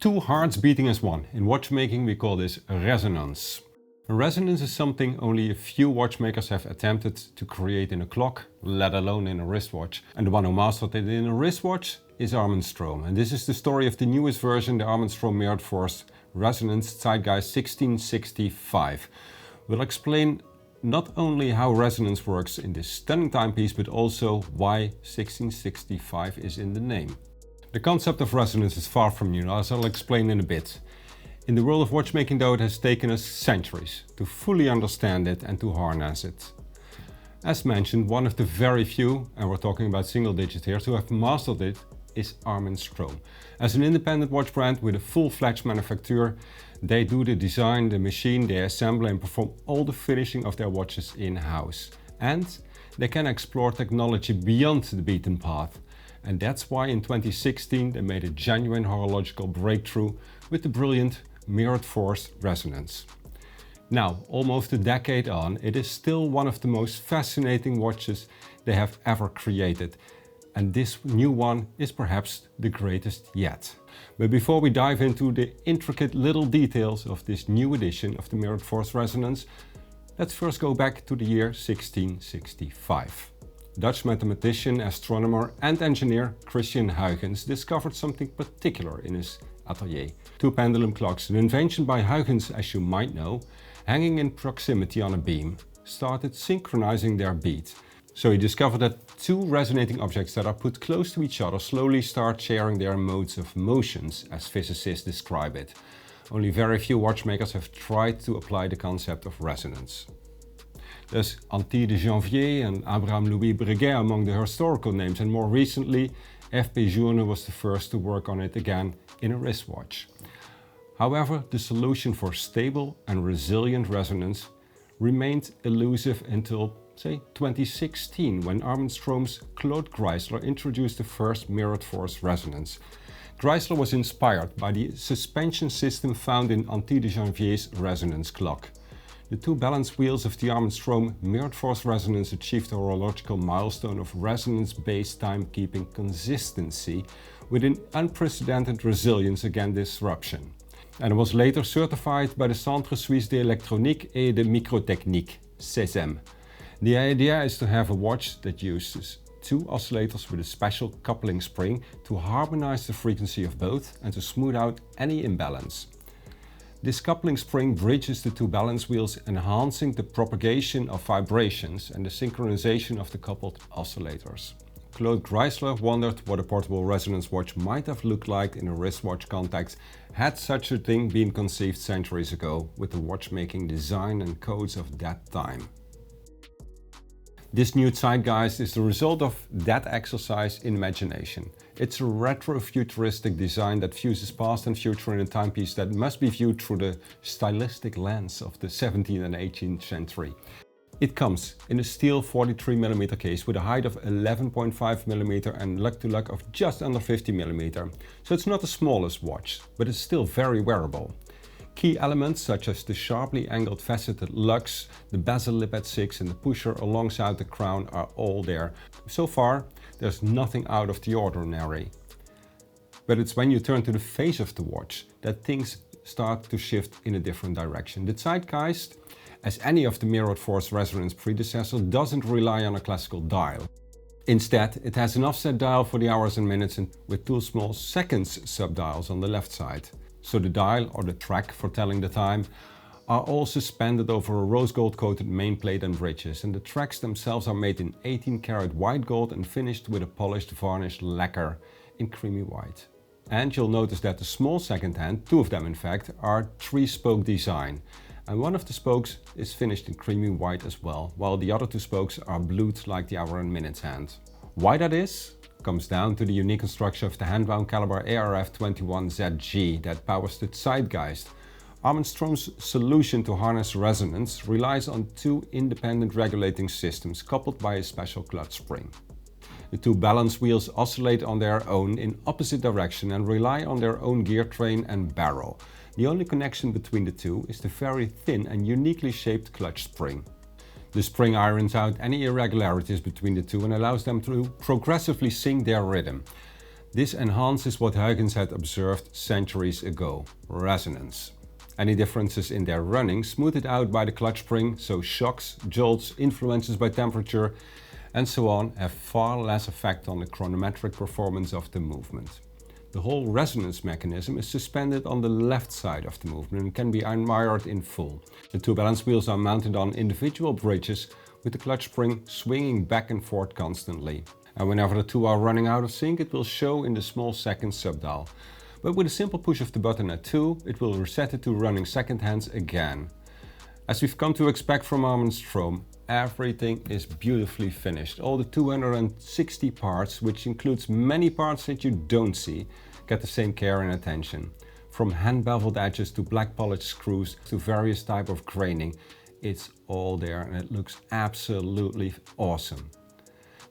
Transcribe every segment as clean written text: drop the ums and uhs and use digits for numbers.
Two hearts beating as one. In watchmaking we call this resonance. A resonance is something only a few watchmakers have attempted to create in a clock, let alone in a wristwatch. And the one who mastered it in a wristwatch is ARMIN STROM. And this is the story of the newest version, the ARMIN STROM Mirrored Force Resonance Zeitgeist 1665. We'll explain not only how resonance works in this stunning timepiece, but also why 1665 is in the name. The concept of resonance is far from new, as I'll explain in a bit. In the world of watchmaking though, it has taken us centuries to fully understand it and to harness it. As mentioned, one of the very few, and we're talking about single digit here, to have mastered it is ARMIN STROM. As an independent watch brand with a full-fledged manufacturer, they do the design, the machine, they assemble and perform all the finishing of their watches in-house. And they can explore technology beyond the beaten path. And that's why in 2016 they made a genuine horological breakthrough with the brilliant Mirrored Force Resonance. Now, almost a decade on, it is still one of the most fascinating watches they have ever created. And this new one is perhaps the greatest yet. But before we dive into the intricate little details of this new edition of the Mirrored Force Resonance, let's first go back to the year 1665. Dutch mathematician, astronomer and engineer Christiaan Huygens discovered something particular in his atelier. Two pendulum clocks, an invention by Huygens, as you might know, hanging in proximity on a beam, started synchronizing their beat. So he discovered that two resonating objects that are put close to each other slowly start sharing their modes of motions, as physicists describe it. Only very few watchmakers have tried to apply the concept of resonance. There's Anti de Janvier and Abraham Louis Breguet among the historical names, and more recently F.P. Journe was the first to work on it again in a wristwatch. However, the solution for stable and resilient resonance remained elusive until, say, 2016, when ARMIN STROM's Claude Chrysler introduced the first mirrored force resonance. Chrysler was inspired by the suspension system found in Anti de Janvier's resonance clock. The two balance wheels of the ARMIN STROM Mirrored Force Resonance achieved a horological milestone of resonance-based timekeeping consistency with an unprecedented resilience against disruption. And it was later certified by the Centre Suisse d'Électronique et de Microtechnique, CESM. The idea is to have a watch that uses two oscillators with a special coupling spring to harmonize the frequency of both and to smooth out any imbalance. This coupling spring bridges the two balance wheels, enhancing the propagation of vibrations and the synchronization of the coupled oscillators. Claude Chrysler wondered what a portable resonance watch might have looked like in a wristwatch context had such a thing been conceived centuries ago with the watchmaking design and codes of that time. This new zeitgeist is the result of that exercise in imagination. It's a retro-futuristic design that fuses past and future in a timepiece that must be viewed through the stylistic lens of the 17th and 18th century. It comes in a steel 43mm case with a height of 11.5mm and lug-to-lug of just under 50mm. So it's not the smallest watch, but it's still very wearable. Key elements such as the sharply angled faceted lugs, the bezel lip at 6 and the pusher alongside the crown are all there. So far, there's nothing out of the ordinary. But it's when you turn to the face of the watch that things start to shift in a different direction. The Zeitgeist, as any of the Mirrored Force Resonance predecessors, doesn't rely on a classical dial. Instead, it has an offset dial for the hours and minutes and with two small seconds subdials on the left side. So the dial, or the track for telling the time, are all suspended over a rose gold coated main plate and bridges, and the tracks themselves are made in 18 karat white gold and finished with a polished varnished lacquer in creamy white. And you'll notice that the small second hand, two of them in fact, are 3-spoke design, and one of the spokes is finished in creamy white as well, while the other two spokes are blued like the hour and minutes hand. Why that is? Comes down to the unique construction of the hand-wound caliber ARF21ZG that powers the Zeitgeist. ARMIN STROM's solution to harness resonance relies on two independent regulating systems coupled by a special clutch spring. The two balance wheels oscillate on their own in opposite direction and rely on their own gear train and barrel. The only connection between the two is the very thin and uniquely shaped clutch spring. The spring irons out any irregularities between the two and allows them to progressively sync their rhythm. This enhances what Huygens had observed centuries ago, resonance. Any differences in their running smoothed out by the clutch spring, so shocks, jolts, influences by temperature and so on have far less effect on the chronometric performance of the movement. The whole resonance mechanism is suspended on the left side of the movement and can be unmired in full. The two balance wheels are mounted on individual bridges with the clutch spring swinging back and forth constantly. And whenever the two are running out of sync, it will show in the small second subdial. But with a simple push of the button at 2, it will reset it to running second hands again. As we've come to expect from ARMIN STROM, everything is beautifully finished. All the 260 parts, which includes many parts that you don't see, get the same care and attention. From hand beveled edges to black polished screws to various type of graining, it's all there and it looks absolutely awesome.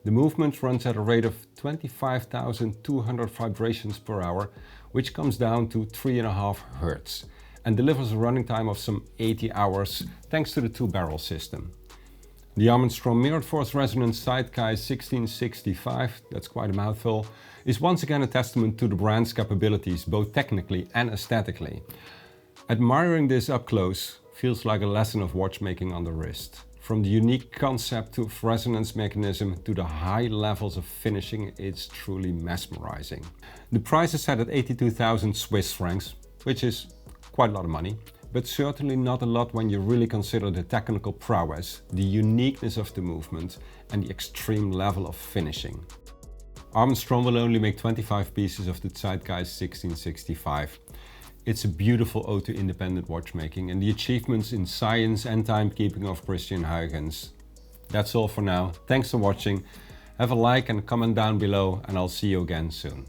The movement runs at a rate of 25,200 vibrations per hour, which comes down to 3.5 Hz and delivers a running time of some 80 hours thanks to the two-barrel system. The ARMIN STROM Mirrored Force Resonance Zeitgeist 1665, that's quite a mouthful, is once again a testament to the brand's capabilities, both technically and aesthetically. Admiring this up close feels like a lesson of watchmaking on the wrist. From the unique concept of resonance mechanism to the high levels of finishing, it's truly mesmerizing. The price is set at 82,000 Swiss francs, which is quite a lot of money, but certainly not a lot when you really consider the technical prowess, the uniqueness of the movement and the extreme level of finishing. ARMIN STROM will only make 25 pieces of the Zeitgeist 1665. It's a beautiful ode to independent watchmaking and the achievements in science and timekeeping of Christiaan Huygens. That's all for now. Thanks for watching. Have a like and comment down below and I'll see you again soon.